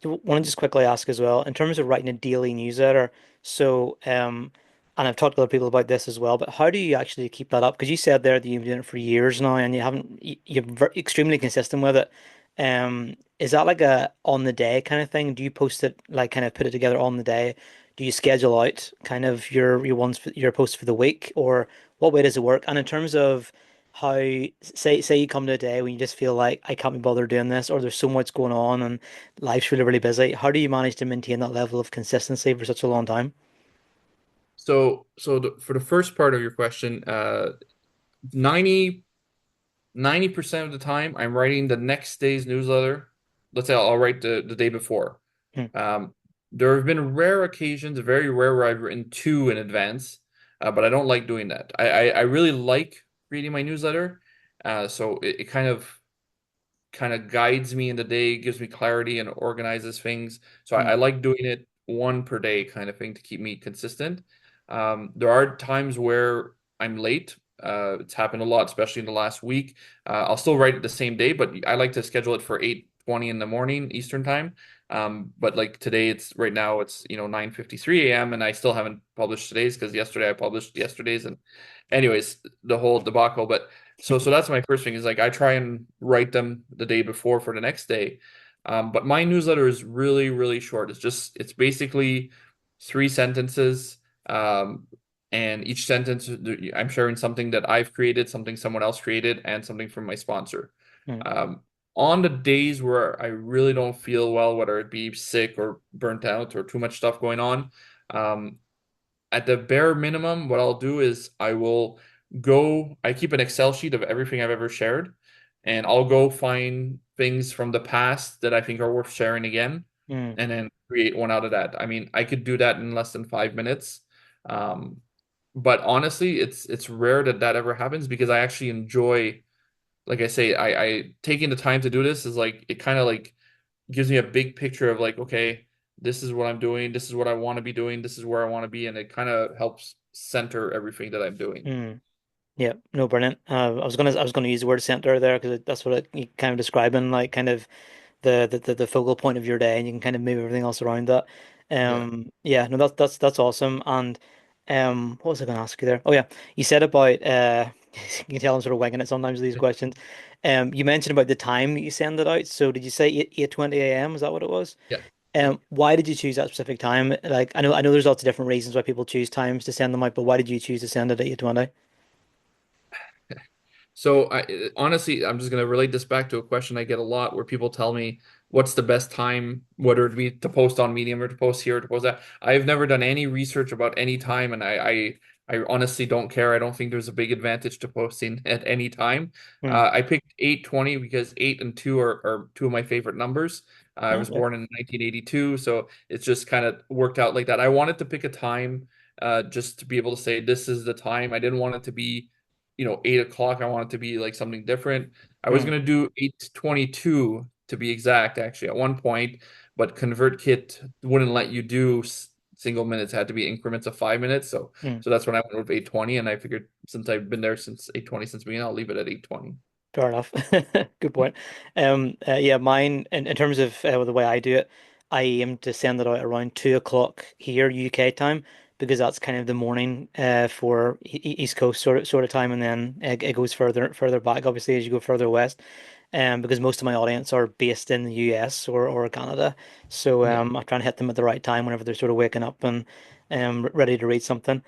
want to just quickly ask as well, in terms of writing a daily newsletter, so and I've talked to other people about this as well, but how do you actually keep that up? Because you said there that you've been doing it for years now and you haven't you're extremely consistent with it. Is that like a on the day kind of thing? Do you post it like kind of put it together on the day? Do you schedule out kind of your ones for, your posts for the week, or what way does it work? And in terms of how say you come to a day when you just feel like I can't be bothered doing this, or there's so much going on and life's really, really busy. How do you manage to maintain that level of consistency for such a long time? For the first part of your question, 90 90% of the time I'm writing the next day's newsletter. Let's say I'll write the day before. Hmm. Um, there have been rare occasions, very rare, where I've written two in advance, but I don't like doing that. I really like reading my newsletter, so it kind of guides me in the day, gives me clarity, and organizes things. So I Hmm. like doing it one per day kind of thing to keep me consistent. There are times where I'm late. It's happened a lot, especially in the last week. I'll still write it the same day, but I like to schedule it for 8:20 in the morning Eastern time. But like today, it's right now it's 9:53 a.m. and I still haven't published today's because yesterday I published yesterday's, and anyways, the whole debacle. But so that's my first thing is like I try and write them the day before for the next day. But my newsletter is really, really short. It's basically three sentences. Um, and each sentence I'm sharing something that I've created, something someone else created, and something from my sponsor. Hmm. Um, on the days where I really don't feel well, whether it be sick or burnt out or too much stuff going on, um, at the bare minimum, what I'll do is I keep an Excel sheet of everything I've ever shared, and I'll go find things from the past that I think are worth sharing again, Hmm. and then create one out of that. I mean, I could do that in less than 5 minutes. Um, but honestly, it's rare that that ever happens because I actually enjoy, like I say, I taking the time to do this is like it kind of like gives me a big picture of like, okay, this is what I'm doing, this is what I want to be doing, this is where I want to be, and it kind of helps center everything that I'm doing. Hmm. Yeah, no, brilliant. I was gonna use the word center there because that's what you kind of describing, like kind of the focal point of your day, and you can kind of move everything else around that. Yeah. Yeah, no, that's awesome. And what was I going to ask you there? Oh yeah, you said about you can tell I'm sort of winging it sometimes with these questions. You mentioned about the time that you send it out. So did you say 8:20 a.m.? Is that what it was? Yeah. Yeah. Why did you choose that specific time? Like I know there's lots of different reasons why people choose times to send them out, but why did you choose to send it at 8:20? So honestly, I'm just gonna relate this back to a question I get a lot where people tell me what's the best time, whether it be to post on Medium or to post here or to post that. I've never done any research about any time, and I honestly don't care. I don't think there's a big advantage to posting at any time. Hmm. I picked 8:20 because 8 and 2 are two of my favorite numbers. I was Okay. born in 1982, so it's just kind of worked out like that. I wanted to pick a time just to be able to say this is the time. I didn't want it to be 8 o'clock. I want it to be like something different. I was Hmm. gonna do 8:22 to be exact, actually, at one point, but ConvertKit wouldn't let you do single minutes. It had to be increments of 5 minutes. So Hmm. so that's when I went with 8:20, and I figured since I've been there since 8:20 since the beginning, I'll leave it at 8:20. Fair enough. Good point. Yeah, mine in terms of the way I do it, I aim to send it out around 2 o'clock here UK time because that's kind of the morning for East Coast sort of time, and then it goes further back, obviously, as you go further west. Because most of my audience are based in the US or Canada, so Yeah. I try and hit them at the right time whenever they're sort of waking up and ready to read something.